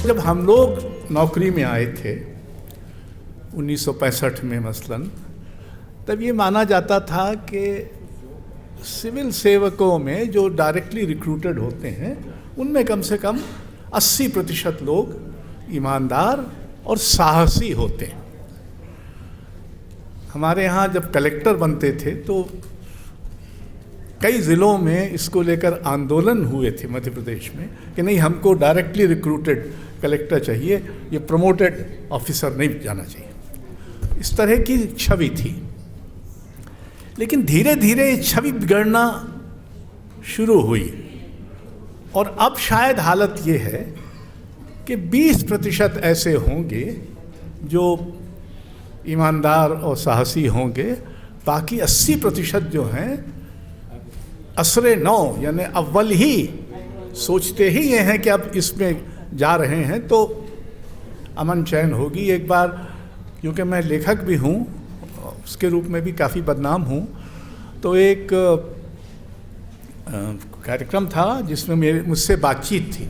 जब हम लोग नौकरी में आए थे 1965 में मसलन, तब ये माना जाता था कि सिविल सेवकों में जो डायरेक्टली रिक्रूटेड होते हैं उनमें कम से कम 80% लोग ईमानदार और साहसी होते हैं। हमारे यहाँ जब कलेक्टर बनते थे तो कई ज़िलों में इसको लेकर आंदोलन हुए थे मध्य प्रदेश में कि नहीं, हमको डायरेक्टली रिक्रूटेड कलेक्टर चाहिए, ये प्रमोटेड ऑफिसर नहीं जाना चाहिए। इस तरह की छवि थी। लेकिन धीरे धीरे ये छवि बिगड़ना शुरू हुई और अब शायद हालत ये है कि 20% ऐसे होंगे जो ईमानदार और साहसी होंगे, बाकी 80% जो हैं असरे नौ यानी अव्वल ही सोचते ही ये हैं कि अब इसमें जा रहे हैं तो अमन चैन होगी। एक बार, क्योंकि मैं लेखक भी हूँ, उसके रूप में भी काफ़ी बदनाम हूँ, तो एक कार्यक्रम था जिसमें मुझसे बातचीत थी।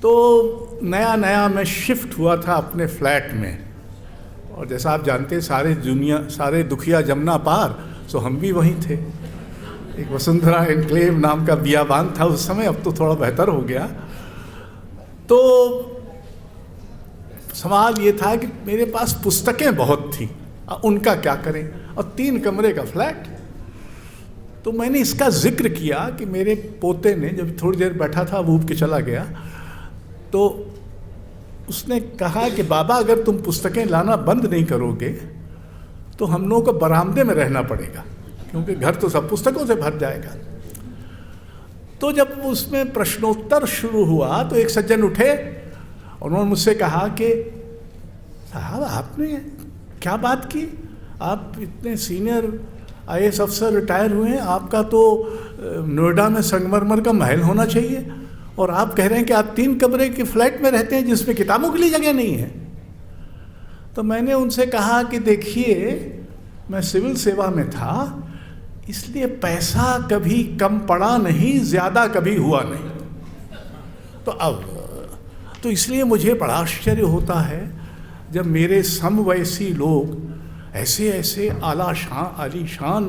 तो नया नया मैं शिफ्ट हुआ था अपने फ्लैट में, और जैसा आप जानते हैं सारे दुखिया जमुना पार, सो हम भी वहीं थे। एक वसुंधरा एनक्लेव नाम का बियाबान था उस समय, अब तो थोड़ा बेहतर हो गया। तो सवाल ये था कि मेरे पास पुस्तकें बहुत थी, उनका क्या करें, और 3 कमरे का फ्लैट। तो मैंने इसका जिक्र किया कि मेरे पोते ने, जब थोड़ी देर बैठा था वो उठ के चला गया, तो उसने कहा कि बाबा अगर तुम पुस्तकें लाना बंद नहीं करोगे तो हम लोगों को बरामदे में रहना पड़ेगा, क्योंकि घर तो सब पुस्तकों से भर जाएगा। तो जब उसमें प्रश्नोत्तर शुरू हुआ तो एक सज्जन उठे और उन्होंने मुझसे कहा कि साहब आपने क्या बात की, आप इतने सीनियर IAS अफसर रिटायर हुए हैं, आपका तो नोएडा में संगमरमर का महल होना चाहिए, और आप कह रहे हैं कि आप 3 कमरे के फ्लैट में रहते हैं जिसमें किताबों के लिए जगह नहीं है। तो मैंने उनसे कहा कि देखिए, मैं सिविल सेवा में था, इसलिए पैसा कभी कम पड़ा नहीं, ज़्यादा कभी हुआ नहीं। तो इसलिए मुझे बड़ा आश्चर्य होता है जब मेरे समवयसी लोग ऐसे ऐसे आलीशान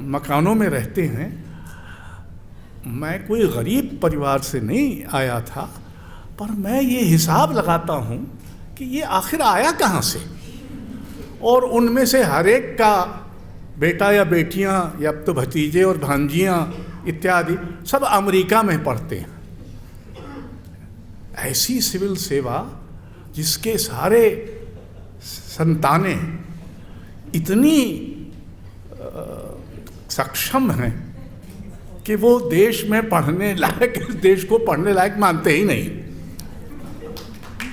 मकानों में रहते हैं। मैं कोई गरीब परिवार से नहीं आया था, पर मैं ये हिसाब लगाता हूँ कि ये आखिर आया कहाँ से, और उनमें से हर एक का बेटा या बेटियां या तो भतीजे और भांजियां इत्यादि सब अमेरिका में पढ़ते हैं। ऐसी सिविल सेवा जिसके सारे संतानें इतनी सक्षम हैं कि वो देश में पढ़ने लायक, देश को पढ़ने लायक मानते ही नहीं।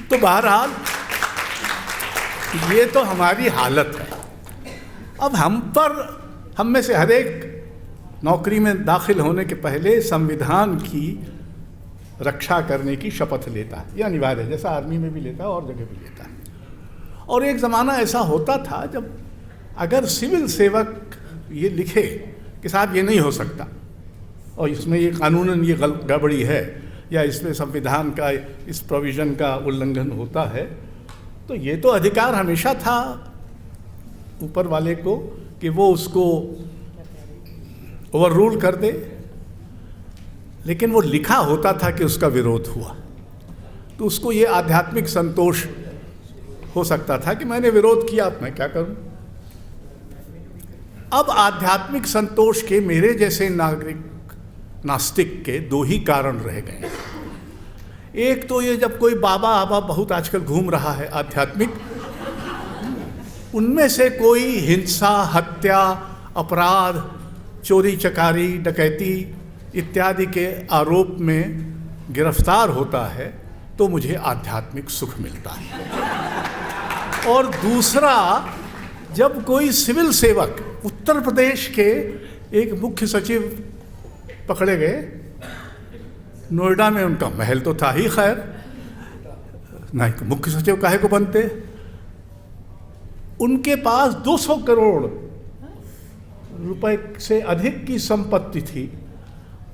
तो बहरहाल ये तो हमारी हालत है। अब हम में से हर एक नौकरी में दाखिल होने के पहले संविधान की रक्षा करने की शपथ लेता है, यह अनिवार्य है, जैसा आर्मी में भी लेता है और जगह भी लेता है। और एक ज़माना ऐसा होता था जब अगर सिविल सेवक ये लिखे कि साहब ये नहीं हो सकता, और इसमें ये कानूनन ये गड़बड़ी है, या इसमें संविधान का इस प्रोविज़न का उल्लंघन होता है, तो ये तो अधिकार हमेशा था ऊपर वाले को कि वो उसको ओवर रूल कर दे। लेकिन वो लिखा होता था कि उसका विरोध हुआ, तो उसको ये आध्यात्मिक संतोष हो सकता था कि मैंने विरोध किया, अब मैं क्या करूं। अब आध्यात्मिक संतोष के मेरे जैसे नास्तिक के 2 ही कारण रह गए। एक तो ये, जब कोई बाबा आबा बहुत आजकल घूम रहा है आध्यात्मिक, उनमें से कोई हिंसा, हत्या, अपराध, चोरी चकारी, डकैती इत्यादि के आरोप में गिरफ्तार होता है तो मुझे आध्यात्मिक सुख मिलता है। और दूसरा, जब कोई सिविल सेवक, उत्तर प्रदेश के एक मुख्य सचिव पकड़े गए, नोएडा में उनका महल तो था ही, खैर नहीं मुख्य सचिव काहे को बनते, उनके पास 200 करोड़ रुपए से अधिक की संपत्ति थी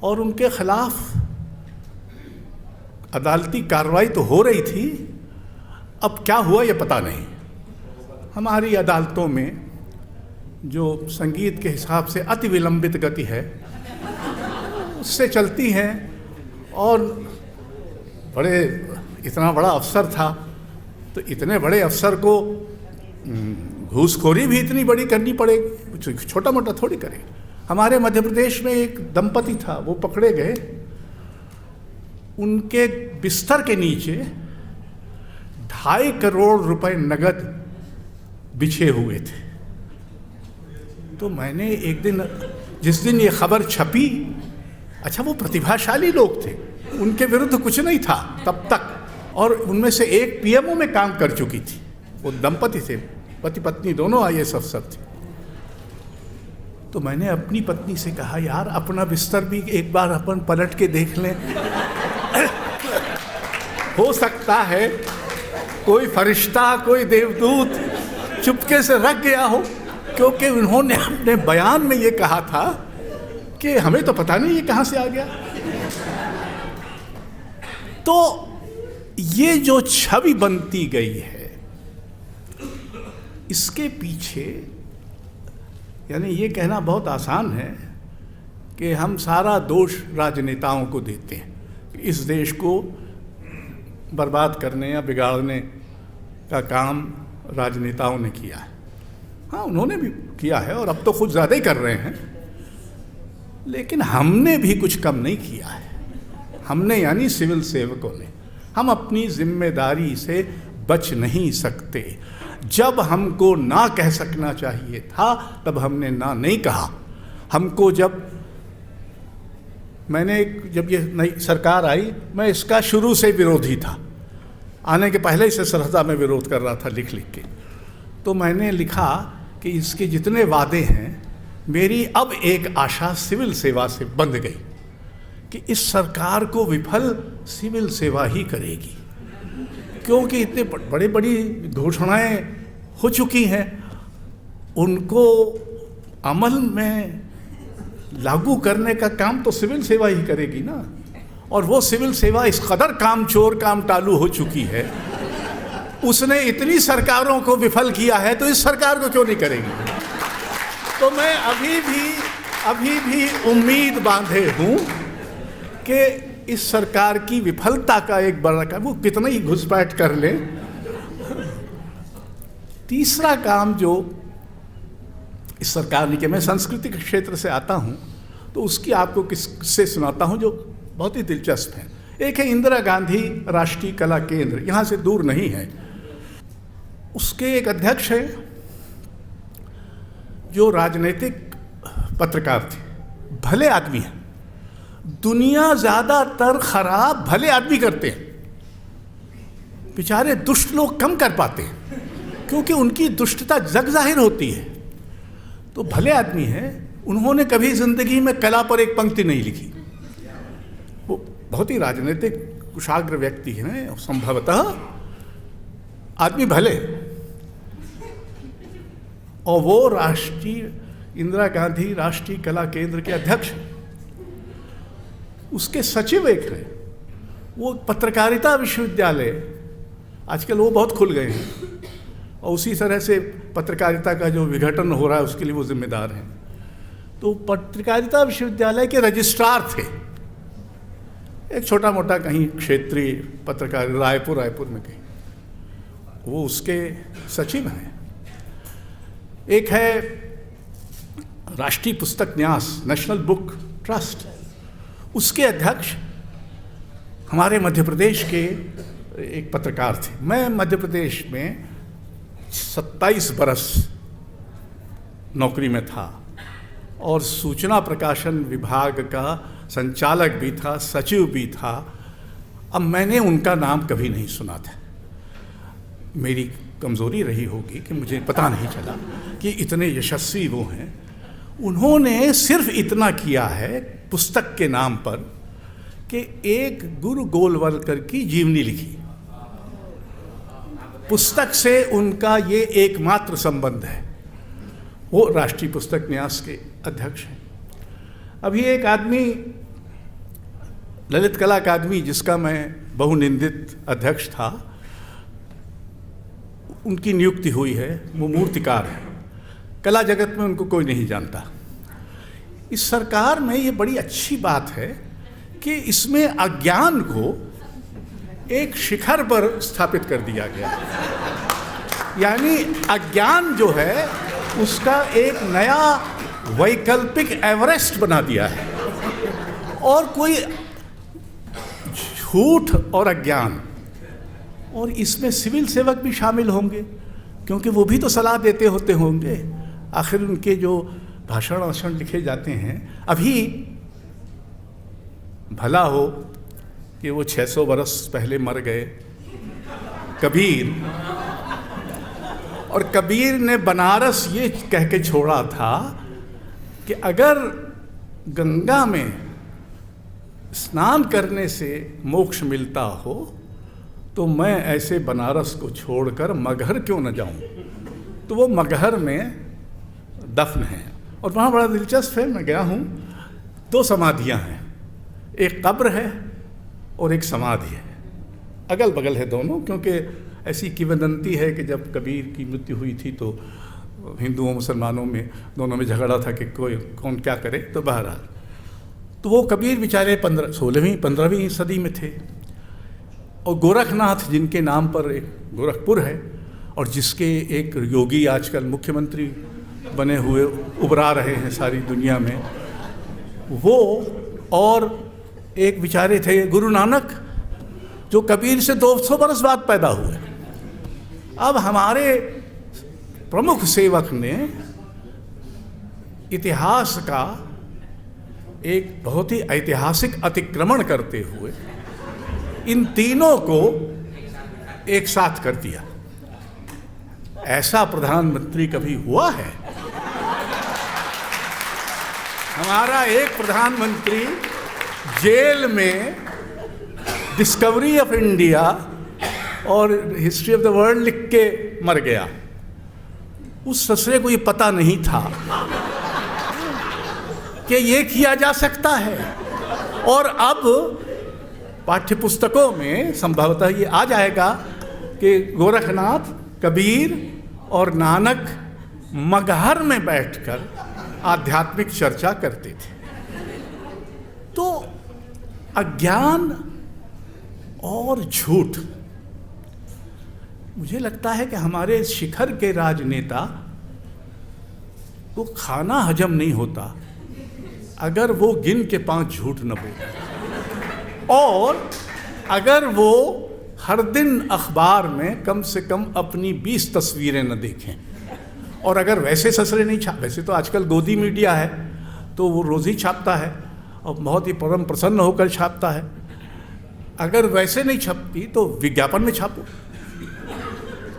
और उनके खिलाफ अदालती कार्रवाई तो हो रही थी, अब क्या हुआ ये पता नहीं। हमारी अदालतों में जो संगीत के हिसाब से अति विलंबित गति है उससे चलती हैं, और इतना बड़ा अफसर था तो इतने बड़े अफसर को घूसखोरी भी इतनी बड़ी करनी पड़ेगी, छोटा मोटा थोड़ी करेगी। हमारे मध्य प्रदेश में एक दंपति था, वो पकड़े गए, उनके बिस्तर के नीचे 2.5 करोड़ रुपए नगद बिछे हुए थे। तो मैंने एक दिन, जिस दिन ये खबर छपी, अच्छा वो प्रतिभाशाली लोग थे, उनके विरुद्ध कुछ नहीं था तब तक, और उनमें से एक पीएमओ में काम कर चुकी थी, वो दंपति थे, पति पत्नी दोनों आईएएस अफसर थे। तो मैंने अपनी पत्नी से कहा, यार अपना बिस्तर भी एक बार अपन पलट के देख लें हो सकता है कोई फरिश्ता, कोई देवदूत चुपके से रख गया हो, क्योंकि उन्होंने अपने बयान में ये कहा था कि हमें तो पता नहीं ये कहाँ से आ गया। तो ये जो छवि बनती गई है, इसके पीछे, यानी ये कहना बहुत आसान है कि हम सारा दोष राजनेताओं को देते हैं, इस देश को बर्बाद करने या बिगाड़ने का काम राजनेताओं ने किया है। हाँ, उन्होंने भी किया है और अब तो खुद ज़्यादा ही कर रहे हैं, लेकिन हमने भी कुछ कम नहीं किया है। हमने यानी सिविल सेवकों ने, हम अपनी जिम्मेदारी से बच नहीं सकते। जब हमको ना कह सकना चाहिए था तब हमने ना नहीं कहा। हमको जब ये नई सरकार आई, मैं इसका शुरू से विरोधी था, आने के पहले ही से सरहदा में विरोध कर रहा था लिख के। तो मैंने लिखा कि इसके जितने वादे हैं, मेरी अब एक आशा सिविल सेवा से बंध गई कि इस सरकार को विफल सिविल सेवा ही करेगी, क्योंकि इतने बड़ी बड़ी घोषणाएं हो चुकी हैं, उनको अमल में लागू करने का काम तो सिविल सेवा ही करेगी ना। और वो सिविल सेवा इस कदर काम चोर काम टालू हो चुकी है, उसने इतनी सरकारों को विफल किया है, तो इस सरकार को क्यों नहीं करेगी। तो मैं अभी भी उम्मीद बांधे हूँ कि इस सरकार की विफलता का एक बड़ा काम, वो कितना ही घुसपैठ कर ले। तीसरा काम जो इस सरकार ने किया, मैं संस्कृति के क्षेत्र से आता हूँ, तो उसकी आपको किससे सुनाता हूँ जो बहुत ही दिलचस्प है। एक है इंदिरा गांधी राष्ट्रीय कला केंद्र, यहाँ से दूर नहीं है। उसके एक अध्यक्ष है जो राजनीतिक पत्रकार थे, भले आदमी हैं। दुनिया ज़्यादातर खराब भले आदमी करते हैं, बेचारे दुष्ट लोग कम कर पाते हैं, क्योंकि उनकी दुष्टता जग जाहिर होती है। तो भले आदमी हैं, उन्होंने कभी जिंदगी में कला पर एक पंक्ति नहीं लिखी। वो बहुत ही राजनीतिक कुशाग्र व्यक्ति हैं, संभवतः आदमी भले, और वो इंदिरा गांधी राष्ट्रीय कला केंद्र के अध्यक्ष। उसके सचिव एक हैं, वो पत्रकारिता विश्वविद्यालय, आजकल वो बहुत खुल गए हैं, और उसी तरह से पत्रकारिता का जो विघटन हो रहा है उसके लिए वो जिम्मेदार हैं। तो पत्रकारिता विश्वविद्यालय के रजिस्ट्रार थे, एक छोटा मोटा कहीं क्षेत्रीय पत्रकार रायपुर में कहीं, वो उसके सचिव हैं। एक है राष्ट्रीय पुस्तक न्यास, नेशनल बुक ट्रस्ट, उसके अध्यक्ष हमारे मध्य प्रदेश के एक पत्रकार थे। मैं मध्य प्रदेश में 27 बरस नौकरी में था और सूचना प्रकाशन विभाग का संचालक भी था, सचिव भी था। अब मैंने उनका नाम कभी नहीं सुना था। मेरी कमज़ोरी रही होगी कि मुझे पता नहीं चला कि इतने यशस्वी वो हैं। उन्होंने सिर्फ इतना किया है पुस्तक के नाम पर कि एक गुरु गोलवलकर की जीवनी लिखी। पुस्तक से उनका ये एकमात्र संबंध है। वो राष्ट्रीय पुस्तक न्यास के अध्यक्ष हैं। अभी एक आदमी, ललित कला अकादमी जिसका मैं बहुनिंदित अध्यक्ष था, उनकी नियुक्ति हुई है। वो मूर्तिकार है, कला जगत में उनको कोई नहीं जानता। इस सरकार में ये बड़ी अच्छी बात है कि इसमें अज्ञान को एक शिखर पर स्थापित कर दिया गया। यानी अज्ञान जो है उसका एक नया वैकल्पिक एवरेस्ट बना दिया है। और कोई झूठ और अज्ञान, और इसमें सिविल सेवक भी शामिल होंगे, क्योंकि वो भी तो सलाह देते होते होंगे। आखिर उनके जो भाषण लिखे जाते हैं, अभी भला हो कि वो 600 बरस पहले मर गए कबीर, और कबीर ने बनारस ये कह के छोड़ा था कि अगर गंगा में स्नान करने से मोक्ष मिलता हो तो मैं ऐसे बनारस को छोड़कर मगहर क्यों न जाऊं। तो वो मगहर में दफन है, और वहाँ बड़ा दिलचस्प है। मैं गया हूँ, 2 समाधियाँ हैं, एक कब्र है और एक समाधि है, अगल बगल है दोनों। क्योंकि ऐसी किंवदंती है कि जब कबीर की मृत्यु हुई थी तो हिंदुओं मुसलमानों में दोनों में झगड़ा था कि कौन क्या करे। तो बहरहाल, तो वो कबीर बेचारे 15वीं सदी में थे, और गोरखनाथ जिनके नाम पर एक गोरखपुर है, और जिसके एक योगी आजकल मुख्यमंत्री बने हुए उभरा रहे हैं सारी दुनिया में, वो और एक बेचारे थे गुरु नानक, जो कबीर से 200 बरस बाद पैदा हुए। अब हमारे प्रमुख सेवक ने इतिहास का एक बहुत ही ऐतिहासिक अतिक्रमण करते हुए इन तीनों को एक साथ कर दिया। ऐसा प्रधानमंत्री कभी हुआ है? हमारा एक प्रधानमंत्री जेल में डिस्कवरी ऑफ इंडिया और हिस्ट्री ऑफ द वर्ल्ड लिख के मर गया। उस ससुरे को ये पता नहीं था कि ये किया जा सकता है, और अब पाठ्य पुस्तकों में संभवतः ये आ जाएगा कि गोरखनाथ, कबीर और नानक मगहर में बैठकर आध्यात्मिक चर्चा करते थे। तो अज्ञान और झूठ, मुझे लगता है कि हमारे शिखर के राजनेता को खाना हजम नहीं होता अगर वो गिन के 5 झूठ न बोले, और अगर वो हर दिन अखबार में कम से कम अपनी 20 तस्वीरें न देखें। और अगर वैसे ससरे नहीं छाप, वैसे तो आजकल गोदी मीडिया है तो वो रोज़ ही छापता है और बहुत ही परम प्रसन्न होकर छापता है। अगर वैसे नहीं छपती तो विज्ञापन में छापो,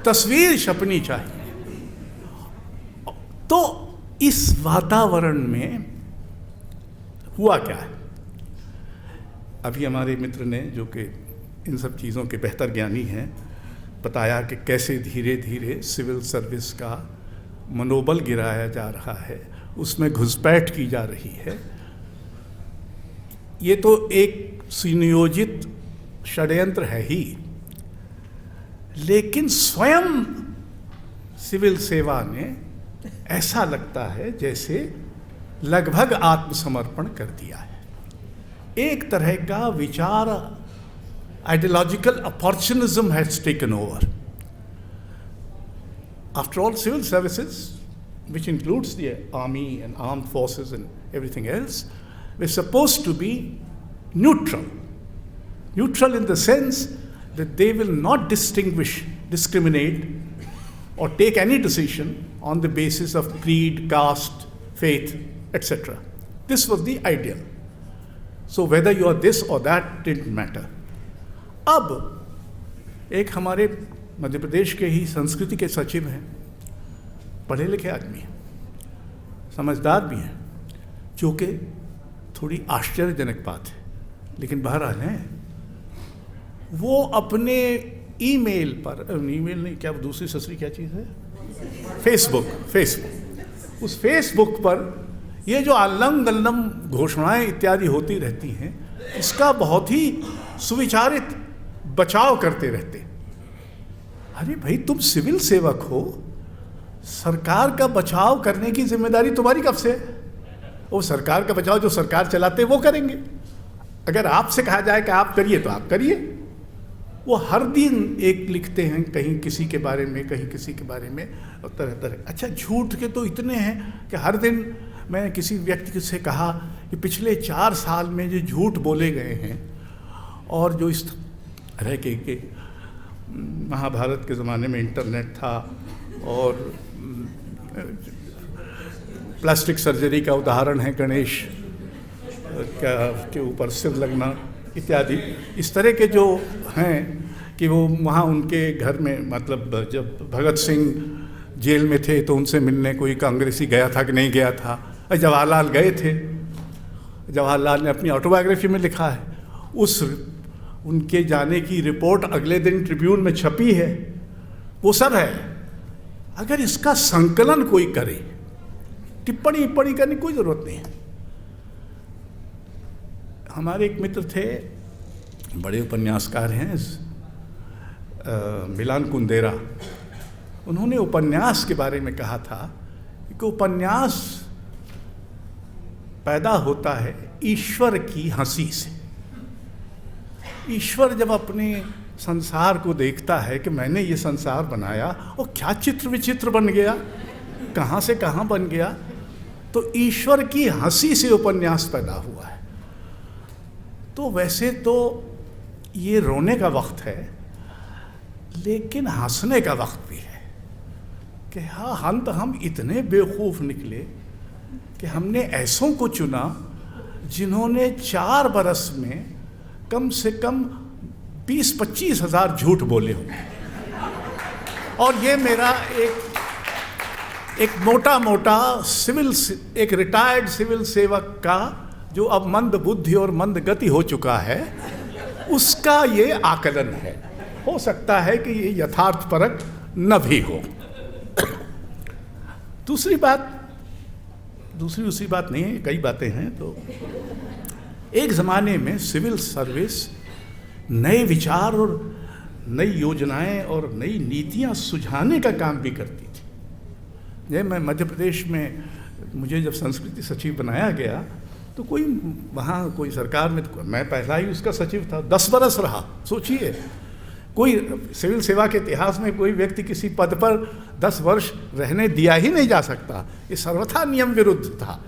तस्वीर छपनी चाहिए। तो इस वातावरण में हुआ क्या है? अभी हमारे मित्र ने, जो कि इन सब चीज़ों के बेहतर ज्ञानी हैं, बताया कि कैसे धीरे धीरे सिविल सर्विस का मनोबल गिराया जा रहा है, उसमें घुसपैठ की जा रही है। ये तो एक सुनियोजित षड्यंत्र है ही, लेकिन स्वयं सिविल सेवा ने ऐसा लगता है जैसे लगभग आत्मसमर्पण कर दिया है। एक तरह का विचार, ideological opportunism has taken over. After all, civil services, which includes the army and armed forces and everything else, were supposed to be neutral. Neutral in the sense that they will not discriminate, or take any decision on the basis of creed, caste, faith, etc. This was the ideal. So whether you are this or that didn't matter. अब एक हमारे मध्य प्रदेश के ही संस्कृति के सचिव हैं, पढ़े लिखे आदमी हैं, समझदार भी हैं, जो कि थोड़ी आश्चर्यजनक बात है, लेकिन बहरहाल हैं। वो अपने ईमेल पर, ईमेल नहीं, क्या दूसरी ससरी क्या चीज़ है, फेसबुक, उस फेसबुक पर ये जो अल्लम गल्लम घोषणाएं इत्यादि होती रहती हैं, इसका बहुत ही सुविचारित बचाव करते रहते। अरे भाई, तुम सिविल सेवक हो, सरकार का बचाव करने की जिम्मेदारी तुम्हारी कब से है? वो सरकार का बचाव जो सरकार चलाते वो करेंगे। अगर आपसे कहा जाए कि आप करिए तो आप करिए। वो हर दिन एक लिखते हैं, कहीं किसी के बारे में, कहीं किसी के बारे में, और तरह तरह। अच्छा, झूठ के तो इतने हैं कि हर दिन मैंने किसी व्यक्ति से कहा कि पिछले 4 साल में जो झूठ बोले गए हैं, और जो इस तरह के महाभारत के ज़माने में इंटरनेट था, और प्लास्टिक सर्जरी का उदाहरण है गणेश के ऊपर सिर लगना इत्यादि, इस तरह के जो हैं कि वो वहाँ उनके घर में, मतलब जब भगत सिंह जेल में थे तो उनसे मिलने कोई कांग्रेसी गया था कि नहीं गया था? जवाहरलाल गए थे। जवाहरलाल ने अपनी ऑटोबायोग्राफी में लिखा है, उस उनके जाने की रिपोर्ट अगले दिन ट्रिब्यून में छपी है। वो सब है। अगर इसका संकलन कोई करे, टिप्पणी करने की कोई ज़रूरत नहीं है। हमारे एक मित्र थे, बड़े उपन्यासकार हैं, मिलान कुंदेरा। उन्होंने उपन्यास के बारे में कहा था कि उपन्यास पैदा होता है ईश्वर की हंसी से। ईश्वर जब अपने संसार को देखता है कि मैंने ये संसार बनाया और क्या चित्र विचित्र बन गया, कहाँ से कहाँ बन गया, तो ईश्वर की हंसी से उपन्यास पैदा हुआ है। तो वैसे तो ये रोने का वक्त है, लेकिन हंसने का वक्त भी है कि हाँ, हम इतने बेवकूफ़ निकले कि हमने ऐसों को चुना जिन्होंने 4 बरस में कम से कम 20-25 हज़ार झूठ बोले होंगे। और ये मेरा एक मोटा एक रिटायर्ड सिविल सेवक का, जो अब मंद बुद्धि और मंद गति हो चुका है, उसका ये आकलन है। हो सकता है कि ये यथार्थपरक न भी हो। दूसरी उसी बात नहीं है, कई बातें हैं। तो एक ज़माने में सिविल सर्विस नए विचार और नई योजनाएं और नई नीतियां सुझाने का काम भी करती थी। जब मैं मध्य प्रदेश में, मुझे जब संस्कृति सचिव बनाया गया, तो कोई सरकार में, मैं पहला ही उसका सचिव था, 10 बरस रहा। सोचिए, कोई सिविल सेवा के इतिहास में कोई व्यक्ति किसी पद पर 10 वर्ष रहने दिया ही नहीं जा सकता। ये सर्वथा नियम विरुद्ध था।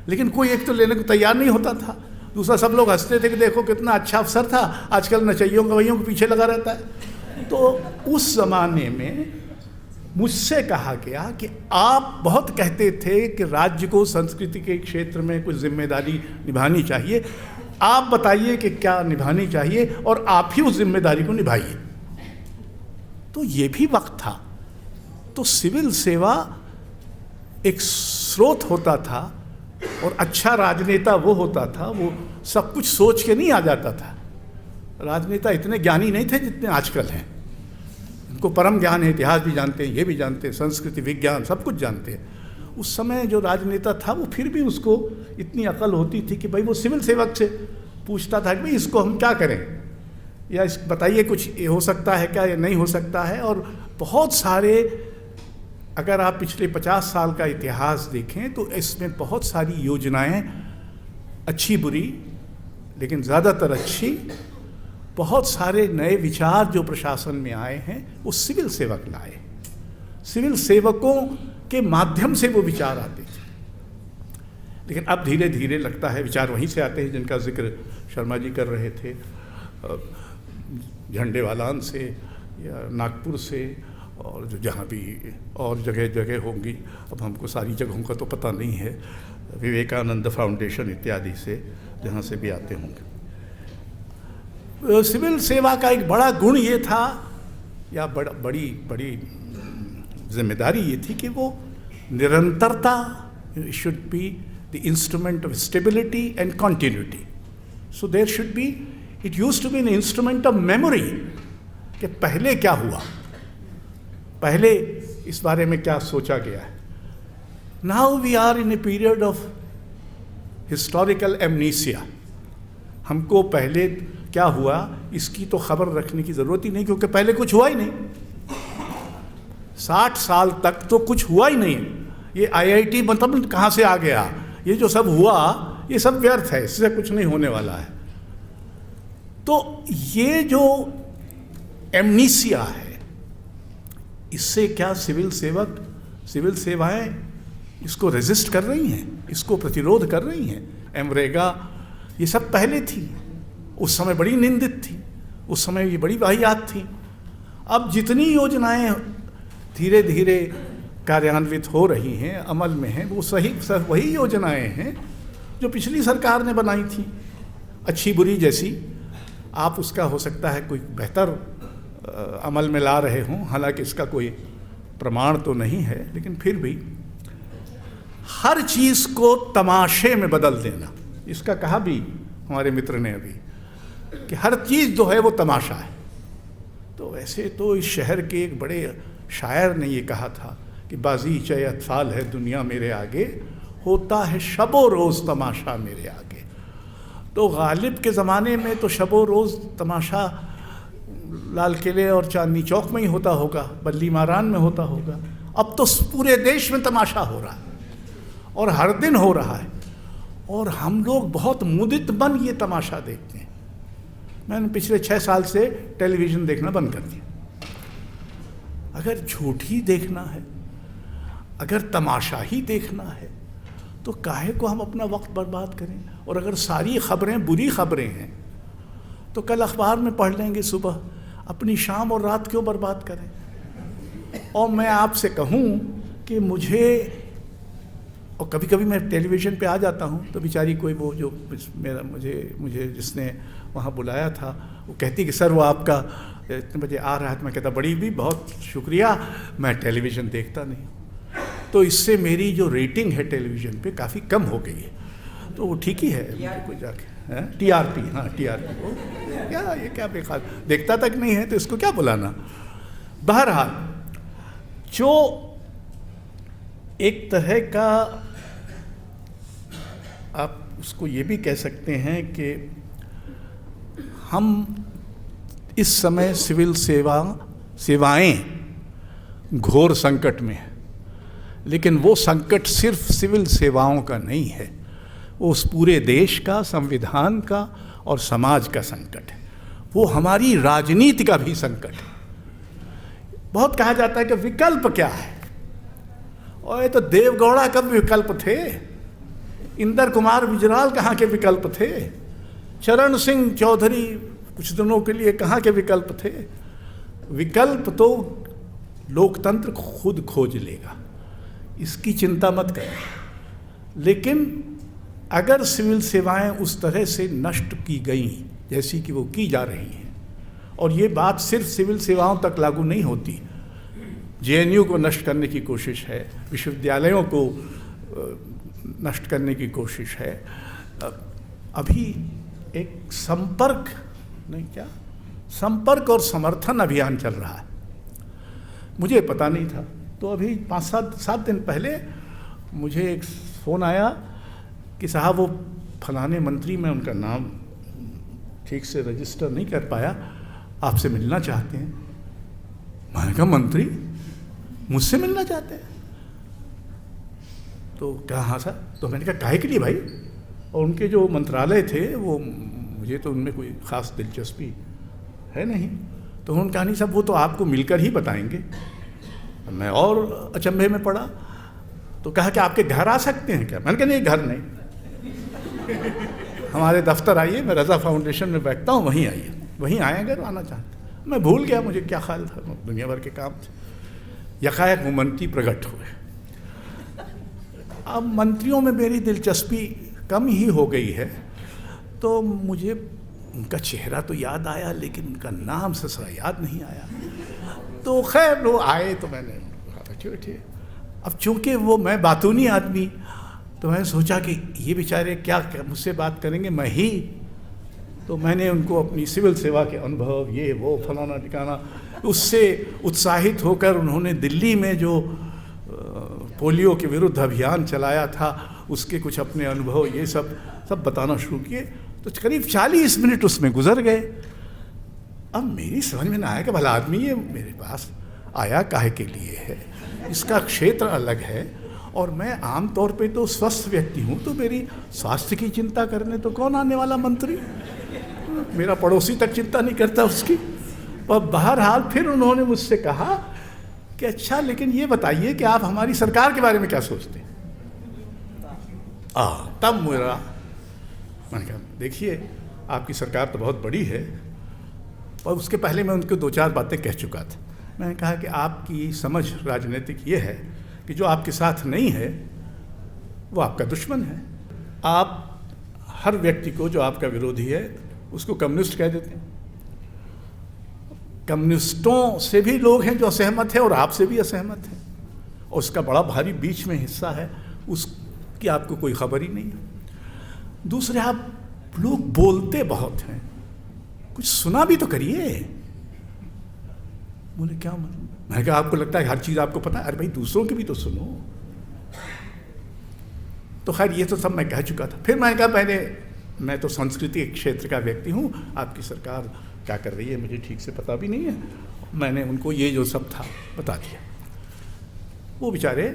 लेकिन कोई एक तो लेने को तैयार नहीं होता था, दूसरा सब लोग हंसते थे कि देखो कितना अच्छा अफसर था, आजकल नचइयों गवैयों के पीछे लगा रहता है। तो उस ज़माने में मुझसे कहा गया कि आप बहुत कहते थे कि राज्य को संस्कृति के क्षेत्र में कुछ जिम्मेदारी निभानी चाहिए, आप बताइए कि क्या निभानी चाहिए और आप ही उस जिम्मेदारी को निभाइए। तो ये भी वक्त था। तो सिविल सेवा एक स्रोत होता था, और अच्छा राजनेता वो होता था, वो सब कुछ सोच के नहीं आ जाता था। राजनेता इतने ज्ञानी नहीं थे जितने आजकल हैं। इनको परम ज्ञान है, इतिहास भी जानते हैं, ये भी जानते हैं, संस्कृति विज्ञान सब कुछ जानते हैं। उस समय जो राजनेता था वो फिर भी उसको इतनी अकल होती थी कि भाई वो सिविल सेवक से पूछता था कि भाई इसको हम क्या करें, या बताइए कुछ ये हो सकता है क्या, ये नहीं हो सकता है। और बहुत सारे, अगर आप पिछले 50 साल का इतिहास देखें तो इसमें बहुत सारी योजनाएं, अच्छी बुरी, लेकिन ज़्यादातर अच्छी, बहुत सारे नए विचार जो प्रशासन में आए हैं वो सिविल सेवक लाए। सिविल सेवकों के माध्यम से वो विचार आते थे। लेकिन अब धीरे धीरे लगता है विचार वहीं से आते हैं जिनका जिक्र शर्मा जी कर रहे थे, झंडेवालान से या नागपुर से, और जो जहाँ भी और जगह होंगी, अब हमको सारी जगहों का तो पता नहीं है, विवेकानंद फाउंडेशन इत्यादि से, जहाँ से भी आते होंगे। सिविल सेवा का एक बड़ा गुण ये था, या बड़ी जिम्मेदारी ये थी कि वो निरंतरता, should be the instrument of stability and continuity. So there should be, it used to be an instrument of memory, कि पहले क्या हुआ, पहले इस बारे में क्या सोचा गया है। Now we are in a period of historical amnesia. हमको पहले क्या हुआ इसकी तो खबर रखने की ज़रूरत ही नहीं, क्योंकि पहले कुछ हुआ ही नहीं। 60 साल तक तो कुछ हुआ ही नहीं। ये IIT मतलब कहाँ से आ गया? ये जो सब हुआ ये सब व्यर्थ है, इससे कुछ नहीं होने वाला है। तो ये जो एमनीसिया है, इससे क्या सिविल सेवाएं इसको रेजिस्ट कर रही हैं, इसको प्रतिरोध कर रही हैं। एमरेगा ये सब पहले थी, उस समय बड़ी निंदित थी, उस समय ये बड़ी वाहियात थी। अब जितनी योजनाएं धीरे धीरे कार्यान्वित हो रही हैं, अमल में हैं, वो वही योजनाएं हैं जो पिछली सरकार ने बनाई थी। अच्छी बुरी जैसी आप उसका हो सकता है कोई बेहतर अमल में ला रहे हों, हालांकि इसका कोई प्रमाण तो नहीं है, लेकिन फिर भी हर चीज़ को तमाशे में बदल देना, इसका कहा भी हमारे मित्र ने अभी कि हर चीज़ जो है वो तमाशा है। तो वैसे तो इस शहर के एक बड़े शायर ने ये कहा था कि बाजी चाहे अतफाल है दुनिया मेरे आगे, होता है शबो रोज़ तमाशा मेरे आगे। तो गालिब के ज़माने में तो शबो रोज़ तमाशा लाल किले और चांदनी चौक में ही होता होगा, बल्ली मारान में होता होगा। अब तो पूरे देश में तमाशा हो रहा है और हर दिन हो रहा है, और हम लोग बहुत मुदित बन ये तमाशा देखते हैं। मैंने पिछले 6 साल से टेलीविज़न देखना बंद कर दिया। अगर झूठ ही देखना है, अगर तमाशा ही देखना है, तो काहे को हम अपना वक्त बर्बाद करें? और अगर सारी खबरें बुरी खबरें हैं तो कल अखबार में पढ़ लेंगे सुबह, अपनी शाम और रात क्यों बर्बाद करें? और मैं आपसे कहूँ कि और कभी कभी मैं टेलीविज़न पे आ जाता हूँ तो बेचारी कोई वो जो मुझे जिसने वहाँ बुलाया था, वो कहती कि सर वो आपका इतने बजे आ रहा है। तो मैं कहता बड़ी भी बहुत शुक्रिया, मैं टेलीविज़न देखता नहीं। तो इससे मेरी जो रेटिंग है टेलीविज़न पे काफ़ी कम हो गई है। तो वो ठीक ही है, कोई जाके TRP, हाँ TRP, वो क्या ये क्या बेकार, देखता तक नहीं है तो इसको क्या बुलाना। बहरहाल जो एक तरह का आप उसको ये भी कह सकते हैं कि हम इस समय सिविल सेवाएं घोर संकट में है, लेकिन वो संकट सिर्फ सिविल सेवाओं का नहीं है, वो उस पूरे देश का, संविधान का और समाज का संकट है। वो हमारी राजनीति का भी संकट है। बहुत कहा जाता है कि विकल्प क्या है, और ये तो देवगौड़ा कब विकल्प थे, इंदर कुमार गुजराल कहाँ के विकल्प थे, चरण सिंह चौधरी कुछ दिनों के लिए कहाँ के विकल्प थे। विकल्प तो लोकतंत्र खुद खोज लेगा, इसकी चिंता मत करें। लेकिन अगर सिविल सेवाएं उस तरह से नष्ट की गई जैसी कि वो की जा रही हैं, और ये बात सिर्फ सिविल सेवाओं तक लागू नहीं होती, JNU को नष्ट करने की कोशिश है, विश्वविद्यालयों को नष्ट करने की कोशिश है, अभी एक संपर्क और समर्थन अभियान चल रहा है। मुझे पता नहीं था, तो अभी 5-7 दिन पहले मुझे एक फ़ोन आया कि साहब वो फलाने मंत्री, मैं उनका नाम ठीक से रजिस्टर नहीं कर पाया, आपसे मिलना चाहते हैं। मैंने कहा मंत्री मुझसे मिलना चाहते हैं? तो क्या हाँ सर। तो मैंने कहा काहे के लिए भाई? और उनके जो मंत्रालय थे वो मुझे तो उनमें कोई ख़ास दिलचस्पी है नहीं। तो उन्होंने कहा नहीं साहब वो तो आपको मिलकर ही बताएंगे। मैं और अचंभे में पड़ा। तो कहा कि आपके घर आ सकते हैं क्या? मैंने कहा नहीं घर नहीं, हमारे दफ्तर आइए, मैं रज़ा फाउंडेशन में बैठता हूँ, वहीं आइए। वहीं आए अगर आना चाहते। मैं भूल गया मुझे क्या ख्याल था, दुनिया भर के काम थे। यकायक वो मंत्री प्रकट हुए। अब मंत्रियों में मेरी दिलचस्पी कम ही हो गई है, तो मुझे उनका चेहरा तो याद आया लेकिन उनका नाम ससरा याद नहीं आया। तो खैर वो आए तो मैंने कहा बैठिए। अब चूँकि वो मैं बातूनी आदमी, तो मैंने सोचा कि ये बेचारे क्या मुझसे बात करेंगे, मैं ही। तो मैंने उनको अपनी सिविल सेवा के अनुभव, ये वो फलाना ठिकाना, उससे उत्साहित होकर उन्होंने दिल्ली में जो पोलियो के विरुद्ध अभियान चलाया था उसके कुछ अपने अनुभव ये सब बताना शुरू किए। तो करीब 40 मिनट उसमें गुजर गए। अब मेरी समझ में ना आया कि भला आदमी ये मेरे पास आया काहे के लिए है, इसका क्षेत्र अलग है और मैं आम तौर पे तो स्वस्थ व्यक्ति हूँ, तो मेरी स्वास्थ्य की चिंता करने तो कौन आने वाला मंत्री, मेरा पड़ोसी तक चिंता नहीं करता उसकी। और बहरहाल फिर उन्होंने मुझसे कहा कि अच्छा लेकिन ये बताइए कि आप हमारी सरकार के बारे में क्या सोचते हैं। तब मेरा मैंने कहा देखिए आपकी सरकार तो बहुत बड़ी है, और उसके पहले मैं उनको 2-4 बातें कह चुका था। मैंने कहा कि आपकी समझ राजनीतिक ये है कि जो आपके साथ नहीं है वो आपका दुश्मन है। आप हर व्यक्ति को जो आपका विरोधी है उसको कम्युनिस्ट कह देते हैं। कम्युनिस्टों से भी लोग हैं जो असहमत हैं और आपसे भी असहमत हैं, और उसका बड़ा भारी बीच में हिस्सा है, उसकी आपको कोई खबर ही नहीं है। दूसरे, आप लोग बोलते बहुत हैं, कुछ सुना भी तो करिए। बोले क्या मतलब? मैं कहा आपको लगता है हर चीज़ आपको पता है? अरे भाई दूसरों की भी तो सुनो। तो खैर ये तो सब मैं कह चुका था। फिर मैंने कहा पहले मैं तो संस्कृति क्षेत्र का व्यक्ति हूँ, आपकी सरकार क्या कर रही है मुझे ठीक से पता भी नहीं है। मैंने उनको ये जो सब था बता दिया। वो बेचारे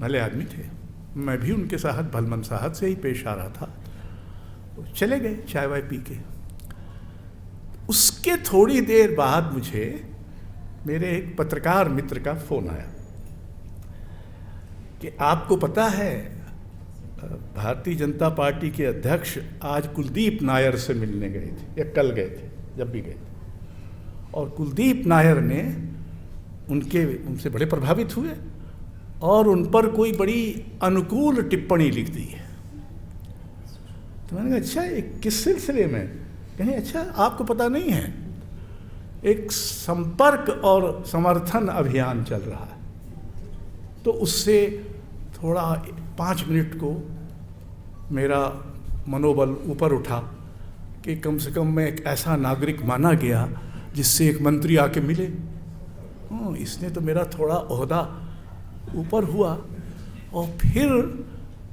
भले आदमी थे, मैं भी उनके साथ भलमनसाहत से ही पेश आ रहा था। चले गए चाय वाय पी के। उसके थोड़ी देर बाद मुझे मेरे एक पत्रकार मित्र का फ़ोन आया कि आपको पता है भारतीय जनता पार्टी के अध्यक्ष आज कुलदीप नायर से मिलने गए थे, या कल गए थे, जब भी गए थे, और कुलदीप नायर ने उनसे बड़े प्रभावित हुए और उन पर कोई बड़ी अनुकूल टिप्पणी लिख दी है। तो मैंने कहा अच्छा एक किस सिलसिले में? कहीं अच्छा आपको पता नहीं है, एक संपर्क और समर्थन अभियान चल रहा है। तो उससे थोड़ा 5 मिनट को मेरा मनोबल ऊपर उठा कि कम से कम मैं एक ऐसा नागरिक माना गया जिससे एक मंत्री आके मिले। इसने तो मेरा थोड़ा ओहदा ऊपर हुआ। और फिर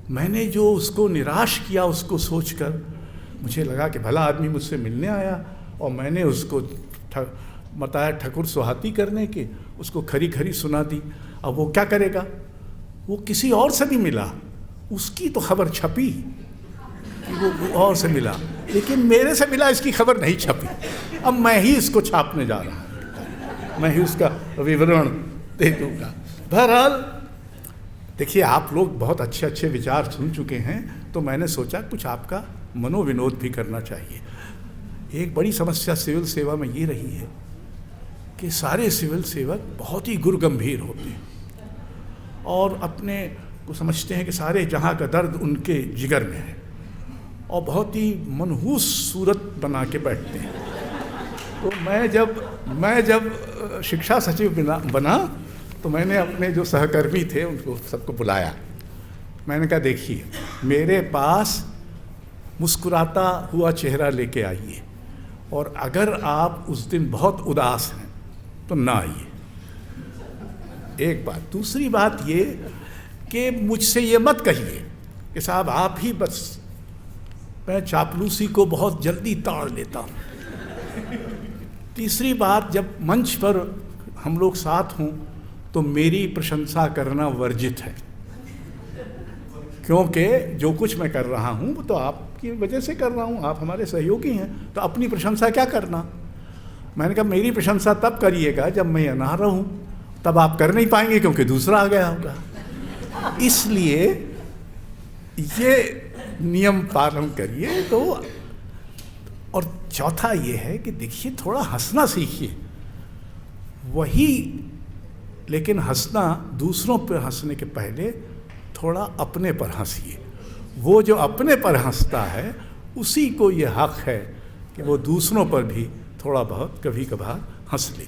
मैंने जो उसको निराश किया उसको सोचकर मुझे लगा कि भला आदमी मुझसे मिलने आया, और मैंने उसको बताया ठकुर सुहाती करने के, उसको खरी खरी सुना दी। अब वो क्या करेगा, वो किसी और से भी मिला, उसकी तो खबर छपी कि वो और से मिला, लेकिन मेरे से मिला इसकी खबर नहीं छपी। अब मैं ही इसको छापने जा रहा हूँ, मैं ही उसका विवरण दे दूँगा। बहरहाल देखिए आप लोग बहुत अच्छे अच्छे विचार सुन चुके हैं, तो मैंने सोचा कुछ आपका मनोविनोद भी करना चाहिए। एक बड़ी समस्या सिविल सेवा में ये रही है कि सारे सिविल सेवक बहुत ही गुरगंभीर होते हैं और अपने को समझते हैं कि सारे जहाँ का दर्द उनके जिगर में है, और बहुत ही मनहूस सूरत बना के बैठते हैं। तो मैं जब शिक्षा सचिव बना तो मैंने अपने जो सहकर्मी थे उनको सबको बुलाया। मैंने कहा देखिए मेरे पास मुस्कुराता हुआ चेहरा लेके आइए, और अगर आप उस दिन बहुत उदास हैं तो ना आइए। एक बात। दूसरी बात ये कि मुझसे ये मत कहिए कि साहब आप ही बस, मैं चापलूसी को बहुत जल्दी ताड़ लेता हूँ। तीसरी बात, जब मंच पर हम लोग साथ हों तो मेरी प्रशंसा करना वर्जित है, क्योंकि जो कुछ मैं कर रहा हूँ वो तो आपकी वजह से कर रहा हूँ, आप हमारे सहयोगी हैं, तो अपनी प्रशंसा क्या करना। मैंने कहा मेरी प्रशंसा तब करिएगा जब मैं अनार रहूँ, तब आप कर नहीं पाएंगे क्योंकि दूसरा आ गया होगा। इसलिए ये नियम पालन करिए। तो और चौथा ये है कि देखिए थोड़ा हंसना सीखिए, वही, लेकिन हंसना दूसरों पर हंसने के पहले थोड़ा अपने पर हंसिए। वो जो अपने पर हंसता है उसी को ये हक है कि वो दूसरों पर भी थोड़ा बहुत कभी कभार हंस ले।